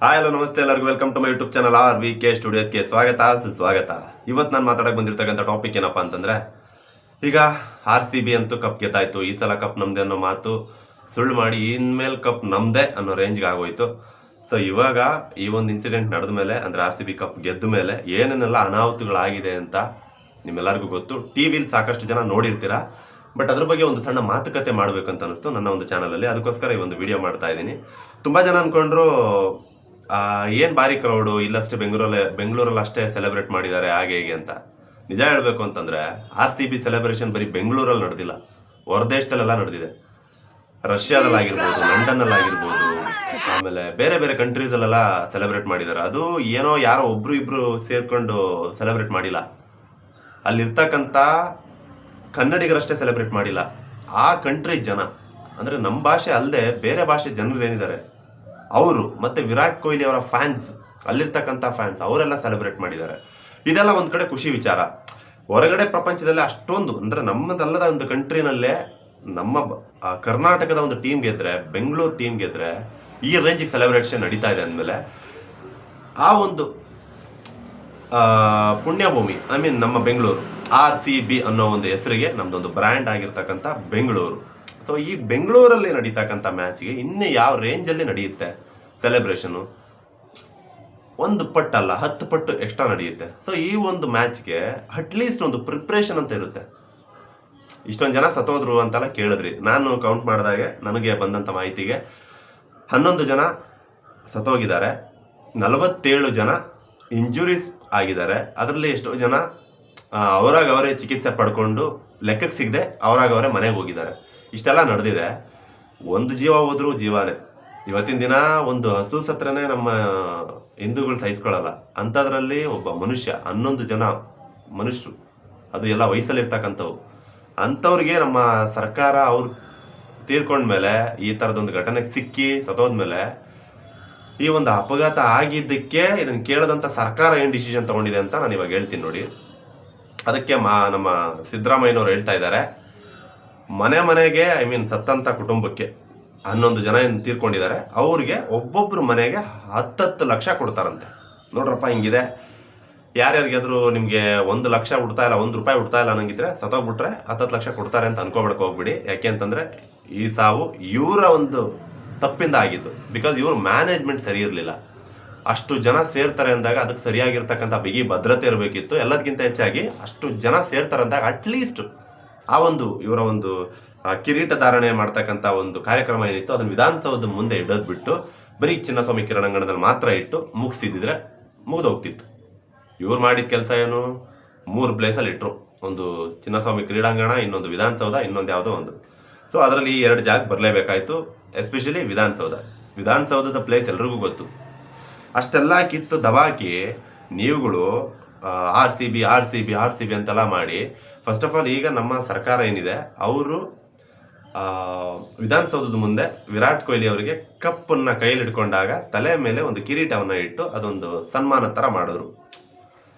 Hi hello ನಮಸ್ತೆ ಎಲ್ಲರಿಗೂ welcome to my YouTube channel RVK ಸ್ಟುಡಿಯೋಸ್ಗೆ ಸ್ವಾಗತ ಸುಸ್ವಾಗತ. ಇವತ್ತು ನಾನು ಮಾತಾಡಕ್ಕೆ ಬಂದಿರ್ತಕ್ಕಂಥ ಟಾಪಿಕ್ ಏನಪ್ಪ ಅಂತಂದರೆ, ಈಗ RCB ಅಂತೂ ಕಪ್ ಗೆದ್ದಾಯ್ತು, ಈ ಸಲ ಕಪ್ ನಮ್ಮದೇ ಅನ್ನೋ ಮಾತು ಸುಳ್ಳು ಮಾಡಿ ಇನ್ಮೇಲೆ ಕಪ್ ನಮ್ಮದೇ ಅನ್ನೋ ರೇಂಜ್ಗೆ ಆಗೋಯ್ತು. ಸೊ ಇವಾಗ ಈ ಒಂದು ಇನ್ಸಿಡೆಂಟ್ ನಡೆದ ಮೇಲೆ, ಅಂದರೆ RCB ಕಪ್ ಗೆದ್ದ ಮೇಲೆ ಏನೇನೆಲ್ಲ ಅನಾಹುತಗಳಾಗಿದೆ ಅಂತ ನಿಮ್ಮೆಲ್ಲರಿಗೂ ಗೊತ್ತು. ಟಿ ವಿಲಿ ಸಾಕಷ್ಟು ಜನ ನೋಡಿರ್ತೀರ. ಬಟ್ ಅದ್ರ ಬಗ್ಗೆ ಒಂದು ಸಣ್ಣ ಮಾತುಕತೆ ಮಾಡಬೇಕಂತ ಅನಿಸ್ತು ನನ್ನ ಒಂದು ಚಾನಲಲ್ಲಿ. ಅದಕ್ಕೋಸ್ಕರ ಈ ಒಂದು ವಿಡಿಯೋ ಮಾಡ್ತಾ ಇದ್ದೀನಿ. ತುಂಬ ಜನ ಅಂದ್ಕೊಂಡ್ರು ಏನು ಭಾರಿ ಕ್ರೌಡು, ಇಲ್ಲಷ್ಟೇ ಬೆಂಗಳೂರಲ್ಲಿ ಅಷ್ಟೇ ಸೆಲೆಬ್ರೇಟ್ ಮಾಡಿದ್ದಾರೆ ಹಾಗೆ ಹೇಗೆ ಅಂತ. ನಿಜ ಹೇಳಬೇಕು ಅಂತಂದರೆ RCB ಸೆಲೆಬ್ರೇಷನ್ ಬರೀ ಬೆಂಗಳೂರಲ್ಲಿ ನಡೆದಿಲ್ಲ, ಹೊರದೇಶದಲ್ಲೆಲ್ಲ ನಡೆದಿದೆ. ರಷ್ಯಾದಲ್ಲಾಗಿರ್ಬೋದು, ಲಂಡನ್ನಲ್ಲಾಗಿರ್ಬೋದು, ಆಮೇಲೆ ಬೇರೆ ಬೇರೆ ಕಂಟ್ರೀಸಲ್ಲೆಲ್ಲ ಸೆಲೆಬ್ರೇಟ್ ಮಾಡಿದ್ದಾರೆ. ಅದು ಏನೋ ಯಾರೋ ಒಬ್ರು ಇಬ್ರು ಸೇರ್ಕೊಂಡು ಸೆಲೆಬ್ರೇಟ್ ಮಾಡಿಲ್ಲ. ಅಲ್ಲಿರ್ತಕ್ಕಂಥ ಕನ್ನಡಿಗರಷ್ಟೇ ಸೆಲೆಬ್ರೇಟ್ ಮಾಡಿಲ್ಲ, ಆ ಕಂಟ್ರಿ ಜನ, ಅಂದರೆ ನಮ್ಮ ಭಾಷೆ ಅಲ್ಲದೆ ಬೇರೆ ಭಾಷೆ ಜನರು ಏನಿದ್ದಾರೆ ಅವರು, ಮತ್ತು ವಿರಾಟ್ ಕೊಹ್ಲಿ ಅವರ ಫ್ಯಾನ್ಸ್, ಅಲ್ಲಿರ್ತಕ್ಕಂಥ ಫ್ಯಾನ್ಸ್ ಅವರೆಲ್ಲ ಸೆಲೆಬ್ರೇಟ್ ಮಾಡಿದ್ದಾರೆ. ಇದೆಲ್ಲ ಒಂದು ಕಡೆ ಖುಷಿ ವಿಚಾರ. ಹೊರಗಡೆ ಪ್ರಪಂಚದಲ್ಲಿ ಅಷ್ಟೊಂದು, ಅಂದರೆ ನಮ್ಮದಲ್ಲದ ಒಂದು ಕಂಟ್ರಿನಲ್ಲೇ ನಮ್ಮ ಕರ್ನಾಟಕದ ಒಂದು ಟೀಮ್ ಗೆದ್ದರೆ, ಬೆಂಗಳೂರು ಟೀಮ್ ಗೆದ್ದರೆ ಈ ರೇಂಜಿಗೆ ಸೆಲೆಬ್ರೇಷನ್ ನಡೀತಾ ಇದೆ ಅಂದಮೇಲೆ, ಆ ಒಂದು ಪುಣ್ಯಭೂಮಿ, ನಮ್ಮ ಬೆಂಗಳೂರು RCB ಅನ್ನೋ ಒಂದು ಹೆಸರಿಗೆ ನಮ್ಮದೊಂದು ಬ್ರ್ಯಾಂಡ್ ಆಗಿರ್ತಕ್ಕಂಥ ಬೆಂಗಳೂರು. ಸೊ ಈ ಬೆಂಗಳೂರಲ್ಲಿ ನಡೀತಕ್ಕಂಥ ಮ್ಯಾಚ್ಗೆ ಇನ್ನೂ ಯಾವ ರೇಂಜಲ್ಲಿ ನಡೆಯುತ್ತೆ ಸೆಲೆಬ್ರೇಷನು, ಒಂದು ಪಟ್ಟಲ್ಲ 10 ಪಟ್ಟು ಎಕ್ಸ್ಟ್ರಾ ನಡೆಯುತ್ತೆ. ಸೊ ಈ ಒಂದು ಮ್ಯಾಚ್ಗೆ ಅಟ್ಲೀಸ್ಟ್ ಒಂದು ಪ್ರಿಪ್ರೇಷನ್ ಅಂತ ಇರುತ್ತೆ. ಇಷ್ಟೊಂದು ಜನ ಸತ್ತೋದ್ರು ಅಂತೆಲ್ಲ ಕೇಳಿದ್ರಿ. ನಾನು ಕೌಂಟ್ ಮಾಡಿದಾಗೆ ನನಗೆ ಬಂದಂಥ ಮಾಹಿತಿಗೆ 11 ಜನ ಸತ್ತೋಗಿದ್ದಾರೆ, 47 ಜನ ಇಂಜುರೀಸ್ ಆಗಿದ್ದಾರೆ. ಅದರಲ್ಲಿ ಎಷ್ಟೋ ಜನ ಅವರೇ ಚಿಕಿತ್ಸೆ ಪಡ್ಕೊಂಡು ಲೆಕ್ಕಕ್ಕೆ ಸಿಗದೆ ಅವರೇ ಮನೆಗೆ ಹೋಗಿದ್ದಾರೆ. ಇಷ್ಟೆಲ್ಲ ನಡೆದಿದೆ. ಒಂದು ಜೀವ ಹೋದ್ರೂ ಜೀವನೇ. ಇವತ್ತಿನ ದಿನ ಒಂದು ಹಸು ಸತ್ರನೇ ನಮ್ಮ ಹಿಂದೂಗಳು ಸಹಿಸ್ಕೊಳ್ಳಲ್ಲ, ಅಂಥದ್ರಲ್ಲಿ ಒಬ್ಬ ಮನುಷ್ಯ, 11 ಜನ ಮನುಷ್ಯರು, ಅದು ಎಲ್ಲ ವಯಸ್ಸಲ್ಲಿರ್ತಕ್ಕಂಥವು, ಅಂಥವ್ರಿಗೆ ನಮ್ಮ ಸರ್ಕಾರ ಅವ್ರು ತೀರ್ಕೊಂಡ್ಮೇಲೆ, ಈ ಥರದೊಂದು ಘಟನೆಗೆ ಸಿಕ್ಕಿ ಸತ್ತೋದ್ಮೇಲೆ, ಈ ಒಂದು ಅಪಘಾತ ಆಗಿದ್ದಕ್ಕೆ ಇದನ್ನು ಕೇಳದಂಥ ಸರ್ಕಾರ ಏನು ಡಿಸಿಷನ್ ತೊಗೊಂಡಿದೆ ಅಂತ ನಾನು ಇವಾಗ ಹೇಳ್ತೀನಿ ನೋಡಿ. ಅದಕ್ಕೆ ನಮ್ಮ ಸಿದ್ದರಾಮಯ್ಯನವ್ರು ಹೇಳ್ತಾ ಇದ್ದಾರೆ, ಮನೆಗೆ ಸತ್ತಂಥ ಕುಟುಂಬಕ್ಕೆ 11 ಜನ ಏನು ತೀರ್ಕೊಂಡಿದ್ದಾರೆ ಅವ್ರಿಗೆ ಒಬ್ಬೊಬ್ಬರು ಮನೆಗೆ 10 ಲಕ್ಷ ಕೊಡ್ತಾರಂತೆ. ನೋಡ್ರಪ್ಪ ಹಿಂಗಿದೆ. ಯಾರ್ಯಾರಿಗಾದ್ರೂ ನಿಮಗೆ 1 ಲಕ್ಷ ಹುಡ್ತಾ ಇಲ್ಲ, 1 ರೂಪಾಯಿ ಹುಡ್ತಾ ಇಲ್ಲ ಅನ್ನಂಗಿದ್ರೆ ಸತ್ತೋಗ್ಬಿಟ್ರೆ 10 ಲಕ್ಷ ಕೊಡ್ತಾರೆ ಅಂತ ಅನ್ಕೋಬೇಡಕ್ಕೆ ಹೋಗ್ಬಿಡಿ. ಯಾಕೆ ಅಂತಂದರೆ ಈ ಸಾವು ಇವರ ಒಂದು ತಪ್ಪಿಂದ ಆಗಿದ್ದು. ಬಿಕಾಸ್ ಇವರು ಮ್ಯಾನೇಜ್ಮೆಂಟ್ ಸರಿ ಇರಲಿಲ್ಲ. ಅಷ್ಟು ಜನ ಸೇರ್ತಾರೆ ಅಂದಾಗ ಅದಕ್ಕೆ ಸರಿಯಾಗಿರ್ತಕ್ಕಂಥ ಬಿಗಿ ಭದ್ರತೆ ಇರಬೇಕಿತ್ತು. ಎಲ್ಲದಕ್ಕಿಂತ ಹೆಚ್ಚಾಗಿ ಅಷ್ಟು ಜನ ಸೇರ್ತಾರೆ ಅಂದಾಗ ಅಟ್ಲೀಸ್ಟ್ ಆ ಒಂದು ಇವರ ಒಂದು ಕಿರೀಟ ಧಾರಣೆ ಮಾಡ್ತಕ್ಕಂಥ ಒಂದು ಕಾರ್ಯಕ್ರಮ ಏನಿತ್ತು ಅದನ್ನು ವಿಧಾನಸೌಧದ ಮುಂದೆ ಇಡೋದು ಬಿಟ್ಟು ಬರೀ ಚಿನ್ನಸ್ವಾಮಿ ಕ್ರೀಡಾಂಗಣದಲ್ಲಿ ಮಾತ್ರ ಇಟ್ಟು ಮುಗಿಸಿದ್ರೆ ಮುಗಿದೋಗ್ತಿತ್ತು. ಇವ್ರು ಮಾಡಿದ ಕೆಲಸ ಏನು, 3 ಪ್ಲೇಸಲ್ಲಿ ಇಟ್ಟರು. ಒಂದು ಚಿನ್ನಸ್ವಾಮಿ ಕ್ರೀಡಾಂಗಣ, ಇನ್ನೊಂದು ವಿಧಾನಸೌಧ, ಇನ್ನೊಂದು ಯಾವುದೋ ಒಂದು. ಸೊ ಅದರಲ್ಲಿ 2 ಜಾಗ ಬರಲೇಬೇಕಾಯಿತು. ಎಸ್ಪೆಷಲಿ ವಿಧಾನಸೌಧದ ಪ್ಲೇಸ್ ಎಲ್ರಿಗೂ ಗೊತ್ತು. ಅಷ್ಟೆಲ್ಲ ಕಿತ್ತು ದಬಾಕಿ ನೀವುಗಳು RCB ಅಂತೆಲ್ಲ ಮಾಡಿ, ಫಸ್ಟ್ ಆಫ್ ಆಲ್ ಈಗ ನಮ್ಮ ಸರ್ಕಾರ ಏನಿದೆ ಅವರು ವಿಧಾನಸೌಧದ ಮುಂದೆ ವಿರಾಟ್ ಕೊಹ್ಲಿ ಅವರಿಗೆ ಕಪ್ಪನ್ನು ಕೈಯಲ್ಲಿ ಹಿಡ್ಕೊಂಡಾಗ ತಲೆ ಮೇಲೆ ಒಂದು ಕಿರೀಟವನ್ನು ಇಟ್ಟು ಅದೊಂದು ಸನ್ಮಾನ ಥರ ಮಾಡಿದ್ರು.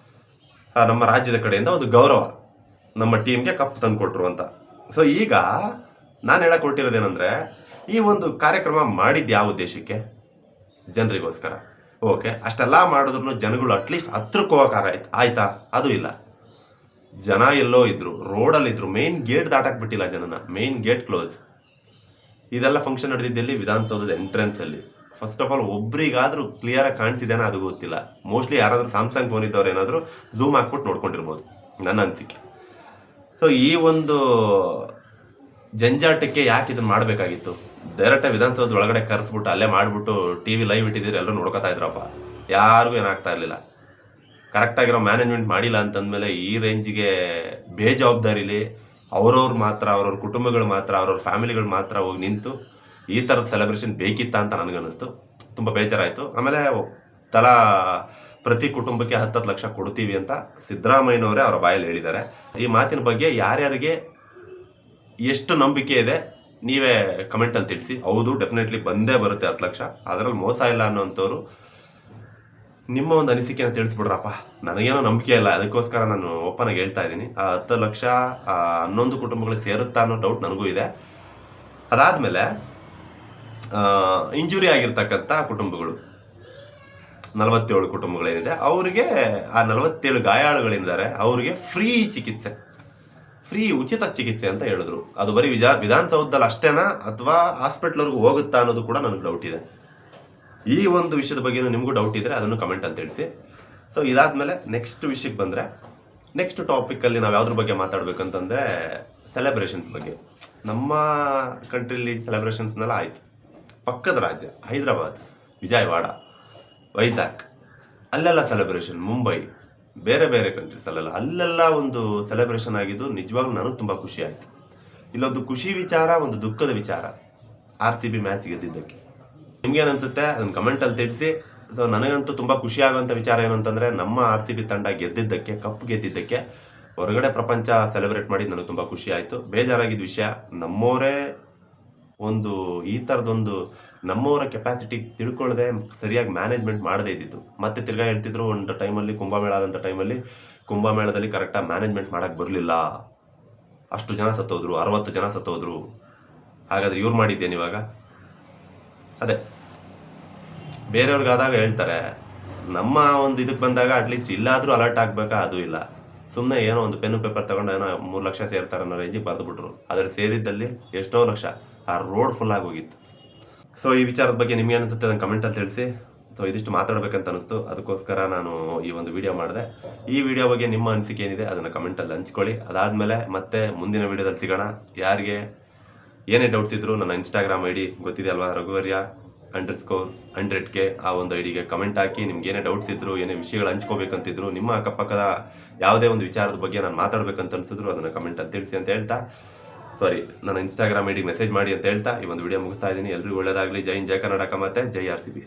ನಮ್ಮ ರಾಜ್ಯದ ಕಡೆಯಿಂದ ಒಂದು ಗೌರವ, ನಮ್ಮ ಟೀಮ್ಗೆ ಕಪ್ ತಂದು ಕೊಟ್ರು ಅಂತ. ಸೊ ಈಗ ನಾನು ಹೇಳಕ್ಕೆ ಕೊಟ್ಟಿರೋದೇನೆಂದರೆ, ಈ ಒಂದು ಕಾರ್ಯಕ್ರಮ ಮಾಡಿದ್ದು ಯಾವ ಉದ್ದೇಶಕ್ಕೆ? ಜನರಿಗೋಸ್ಕರ. ಓಕೆ, ಅಷ್ಟೆಲ್ಲ ಮಾಡಿದ್ರು ಜನಗಳು ಅಟ್ಲೀಸ್ಟ್ ಹತ್ರಕ್ಕೆ ಹೋಗೋಕ್ಕಾಗಾಯ್ತು ಆಯ್ತಾ? ಅದು ಇಲ್ಲ. ಜನ ಎಲ್ಲೋ ಇದ್ರು, ರೋಡಲ್ಲಿದ್ದರು, ಮೇನ್ ಗೇಟ್ ದಾಟಕ್ಕೆ ಬಿಟ್ಟಿಲ್ಲ ಜನನ, ಮೇನ್ ಗೇಟ್ ಕ್ಲೋಸ್. ಇದೆಲ್ಲ ಫಂಕ್ಷನ್ ನಡೆದಿದ್ದಲ್ಲಿ ವಿಧಾನಸೌಧದ ಎಂಟ್ರೆನ್ಸಲ್ಲಿ. ಫಸ್ಟ್ ಆಫ್ ಆಲ್ ಒಬ್ರಿಗಾದ್ರೂ ಕ್ಲಿಯರಾಗಿ ಕಾಣಿಸಿದೇನೋ ಅದು ಗೊತ್ತಿಲ್ಲ. ಮೋಸ್ಟ್ಲಿ ಯಾರಾದರೂ ಸ್ಯಾಮ್ಸಂಗ್ ಫೋನ್ ಇದ್ದವ್ರು ಏನಾದರೂ ಝೂಮ್ ಹಾಕ್ಬಿಟ್ಟು ನೋಡ್ಕೊಂಡಿರ್ಬೋದು, ನನ್ನ ಅನಿಸಿಕೆ. ಸೊ ಈ ಒಂದು ಜಂಜಾಟಕ್ಕೆ ಯಾಕೆ ಇದನ್ನು ಮಾಡಬೇಕಾಗಿತ್ತು? ಡೈರೆಕ್ಟಾಗಿ ವಿಧಾನಸೌಧ ಒಳಗಡೆ ಕರೆಸ್ಬಿಟ್ಟು ಅಲ್ಲೇ ಮಾಡಿಬಿಟ್ಟು TV ಲೈವ್ ಇಟ್ಟಿದ್ದೀರಿ, ಎಲ್ಲರೂ ನೋಡ್ಕೊತಾ ಇದ್ರಪ್ಪ, ಯಾರಿಗೂ ಏನಾಗ್ತಾ ಇರಲಿಲ್ಲ. ಕರೆಕ್ಟಾಗಿರೋ ಮ್ಯಾನೇಜ್ಮೆಂಟ್ ಮಾಡಿಲ್ಲ ಅಂತಂದಮೇಲೆ ಈ ರೇಂಜಿಗೆ ಬೇಜವಾಬ್ದಾರಿಲಿ ಅವ್ರವ್ರ ಕುಟುಂಬಗಳು ಮಾತ್ರ, ಅವ್ರವ್ರ ಫ್ಯಾಮಿಲಿಗಳು ಮಾತ್ರ ಹೋಗಿ ನಿಂತು ಈ ಥರದ ಸೆಲೆಬ್ರೇಷನ್ ಬೇಕಿತ್ತ ಅಂತ ನನಗನ್ನಿಸ್ತು. ತುಂಬ ಬೇಜಾರಾಯಿತು. ಆಮೇಲೆ ಪ್ರತಿ ಕುಟುಂಬಕ್ಕೆ 10 ಲಕ್ಷ ಕೊಡ್ತೀವಿ ಅಂತ ಸಿದ್ದರಾಮಯ್ಯನವರೇ ಅವರ ಬಾಯಲ್ಲಿ ಹೇಳಿದ್ದಾರೆ. ಈ ಮಾತಿನ ಬಗ್ಗೆ ಯಾರ್ಯಾರಿಗೆ ಎಷ್ಟು ನಂಬಿಕೆ ಇದೆ ನೀವೇ ಕಮೆಂಟಲ್ಲಿ ತಿಳಿಸಿ. ಹೌದು, ಡೆಫಿನೆಟ್ಲಿ ಬಂದೇ ಬರುತ್ತೆ 10 ಲಕ್ಷ, ಅದರಲ್ಲಿ ಮೋಸ ಇಲ್ಲ ಅನ್ನೋಂಥವ್ರು ನಿಮ್ಮ ಒಂದು ಅನಿಸಿಕೆಯನ್ನು ತಿಳಿಸ್ಬಿಡ್ರಪ್ಪ. ನನಗೇನೋ ನಂಬಿಕೆ ಇಲ್ಲ, ಅದಕ್ಕೋಸ್ಕರ ನಾನು ಓಪನಾಗಿ ಹೇಳ್ತಾ ಇದ್ದೀನಿ. ಆ 10 ಲಕ್ಷ 11 ಕುಟುಂಬಗಳು ಸೇರುತ್ತಾ ಅನ್ನೋ ಡೌಟ್ ನನಗೂ ಇದೆ. ಅದಾದಮೇಲೆ ಇಂಜುರಿ ಆಗಿರ್ತಕ್ಕಂಥ ಕುಟುಂಬಗಳು, 47 ಕುಟುಂಬಗಳೇನಿದೆ ಅವ್ರಿಗೆ ಆ 47 ಗಾಯಾಳುಗಳಿದ್ದಾರೆ ಅವ್ರಿಗೆ ಫ್ರೀ ಚಿಕಿತ್ಸೆ, ಫ್ರೀ ಉಚಿತ ಚಿಕಿತ್ಸೆ ಅಂತ ಹೇಳಿದ್ರು. ಅದು ಬರೀ ವಿಧಾನಸೌಧದಲ್ಲಿ ಅಷ್ಟೇನಾ ಅಥವಾ ಹಾಸ್ಪಿಟ್ಲ್ವರೆಗೂ ಹೋಗುತ್ತಾ ಅನ್ನೋದು ಕೂಡ ನನಗೆ ಡೌಟ್ ಇದೆ. ಈ ಒಂದು ವಿಷಯದ ಬಗ್ಗೆ ನಿಮಗೂ ಡೌಟ್ ಇದ್ದರೆ ಅದನ್ನು ಕಮೆಂಟ್ ಅಂತ ತಿಳಿಸಿ. ಸೊ ಇದಾದಮೇಲೆ ನೆಕ್ಸ್ಟ್ ವಿಷಯಕ್ಕೆ ಬಂದರೆ, ನೆಕ್ಸ್ಟ್ ಟಾಪಿಕಲ್ಲಿ ನಾವು ಯಾವುದ್ರ ಬಗ್ಗೆ ಮಾತಾಡಬೇಕಂತಂದರೆ ಸೆಲೆಬ್ರೇಷನ್ಸ್ ಬಗ್ಗೆ. ನಮ್ಮ ಕಂಟ್ರಿಲಿ ಸೆಲೆಬ್ರೇಷನ್ಸ್ನೆಲ್ಲ ಆಯಿತು. ಪಕ್ಕದ ರಾಜ್ಯ ಹೈದರಾಬಾದ್, ವಿಜಯವಾಡ, ವೈಜಾಗ್ ಅಲ್ಲೆಲ್ಲ ಸೆಲೆಬ್ರೇಷನ್, ಮುಂಬೈ, ಬೇರೆ ಬೇರೆ ಕಂಟ್ರೀಸ್ ಅಲ್ಲೆಲ್ಲ ಒಂದು ಸೆಲೆಬ್ರೇಷನ್ ಆಗಿದ್ದು ನಿಜವಾಗ್ಲೂ ನನಗೆ ತುಂಬ ಖುಷಿ ಆಯಿತು. ಇಲ್ಲೊಂದು ಖುಷಿ ವಿಚಾರ, ಒಂದು ದುಃಖದ ವಿಚಾರ, RCB ಮ್ಯಾಚ್ ಗೆದ್ದಿದ್ದಕ್ಕೆ. ನಿಮ್ಗೇನು ಅನಿಸುತ್ತೆ ಅದನ್ನು ಕಮೆಂಟಲ್ಲಿ ತಿಳಿಸಿ. ಸೊ ನನಗಂತೂ ತುಂಬ ಖುಷಿ ಆಗುವಂಥ ವಿಚಾರ ಏನಂತಂದರೆ ನಮ್ಮ RCB ತಂಡ ಗೆದ್ದಿದ್ದಕ್ಕೆ, ಕಪ್ ಗೆದ್ದಿದ್ದಕ್ಕೆ ಹೊರಗಡೆ ಪ್ರಪಂಚ ಸೆಲೆಬ್ರೇಟ್ ಮಾಡಿ ನನಗೆ ತುಂಬ ಖುಷಿ ಆಯಿತು. ಬೇಜಾರಾಗಿದ್ದ ವಿಷಯ ನಮ್ಮವರೇ ಒಂದು ಈ ಥರದೊಂದು ನಮ್ಮವರ ಕೆಪಾಸಿಟಿ ತಿಳ್ಕೊಳ್ಳದೆ ಸರಿಯಾಗಿ ಮ್ಯಾನೇಜ್ಮೆಂಟ್ ಮಾಡದೇ ಇದ್ದಿದ್ದು. ಮತ್ತೆ ತಿರ್ಗಾ ಹೇಳ್ತಿದ್ರು ಒಂದು ಟೈಮಲ್ಲಿ ಕುಂಭಮೇಳ ಆದಂಥ ಟೈಮಲ್ಲಿ ಕುಂಭಮೇಳದಲ್ಲಿ ಕರೆಕ್ಟಾಗಿ ಮ್ಯಾನೇಜ್ಮೆಂಟ್ ಮಾಡೋಕ್ಕೆ ಬರಲಿಲ್ಲ, ಅಷ್ಟು ಜನ ಸತ್ತೋದ್ರು, 60 ಜನ ಸತ್ತೋದ್ರು. ಹಾಗಾದ್ರೆ ಇವ್ರು ಮಾಡಿದ್ದೇನೆ ಇವಾಗ. ಅದೇ ಬೇರೆಯವ್ರಿಗಾದಾಗ ಹೇಳ್ತಾರೆ, ನಮ್ಮ ಒಂದು ಇದಕ್ಕೆ ಬಂದಾಗ ಅಟ್ಲೀಸ್ಟ್ ಇಲ್ಲಾದರೂ ಅಲರ್ಟ್ ಆಗಬೇಕಾ, ಅದು ಇಲ್ಲ. ಸುಮ್ಮನೆ ಏನೋ ಒಂದು ಪೆನ್ನು ಪೇಪರ್ ತಗೊಂಡು ಏನೋ 3 ಲಕ್ಷ ಸೇರ್ತಾರೆ ಅನ್ನೋ ರೇಂಜಿಗೆ ಬರೆದುಬಿಟ್ರು. ಆದರೆ ಸೇರಿದ್ದಲ್ಲಿ ಎಷ್ಟೋ ಲಕ್ಷ, ಆ ರೋಡ್ ಫುಲ್ ಆಗೋಗಿತ್ತು. ಸೊ ಈ ವಿಚಾರದ ಬಗ್ಗೆ ನಿಮ್ಗೆ ಅನಿಸುತ್ತೆ ಅದನ್ನು ಕಮೆಂಟಲ್ಲಿ ತಿಳಿಸಿ. ಸೊ ಇದಿಷ್ಟು ಮಾತಾಡಬೇಕಂತ ಅನಿಸ್ತು, ಅದಕ್ಕೋಸ್ಕರ ನಾನು ಈ ಒಂದು ವಿಡಿಯೋ ಮಾಡಿದೆ. ಈ ವಿಡಿಯೋ ಬಗ್ಗೆ ನಿಮ್ಮ ಅನಿಸಿಕೆ ಏನಿದೆ ಅದನ್ನು ಕಮೆಂಟಲ್ಲಿ ಹಂಚ್ಕೊಳ್ಳಿ. ಅದಾದಮೇಲೆ ಮತ್ತೆ ಮುಂದಿನ ವಿಡಿಯೋದಲ್ಲಿ ಸಿಗೋಣ. ಯಾರಿಗೆ ಏನೇ ಡೌಟ್ಸ್ ಇದ್ರು ನನ್ನ ಇನ್ಸ್ಟಾಗ್ರಾಮ್ ID ಗೊತ್ತಿದೆ ಅಲ್ವಾ, raghuvarya_100K ಆ ಒಂದು ಐಡಿಗೆ ಕಮೆಂಟ್ ಹಾಕಿ. ನಿಮ್ಗೆ ಏನೇ ಡೌಟ್ಸ್ ಇದ್ರು, ಏನೇ ವಿಷಯಗಳು ಹಂಚ್ಕೋಬೇಕಂತಿದ್ರು, ನಿಮ್ಮ ಅಕ್ಕಪಕ್ಕದ ಯಾವುದೇ ಒಂದು ವಿಚಾರದ ಬಗ್ಗೆ ನಾನು ಮಾತಾಡಬೇಕಂತ ಅನಿಸಿದ್ರು ಅದನ್ನು ಕಮೆಂಟಲ್ಲಿ ತಿಳಿಸಿ ಅಂತ ಹೇಳ್ತಾ, ನನ್ನ ಇನ್ಸ್ಟಾಗ್ರಾಮ್ ಐಡಿಗೆ ಮೆಸೇಜ್ ಮಾಡಿ ಅಂತ ಹೇಳ್ತಾ ಈ ಒಂದು ವಿಡಿಯೋ ಮುಗಿಸ್ತಾ ಇದ್ದೀನಿ. ಎಲ್ರಿಗೂ ಒಳ್ಳೇದಾಗಲಿ. ಜೈ ಹಿಂದ್, ಜೈ ಕರ್ನಾಟಕ, ಮತ್ತೆ ಜೈ RCB.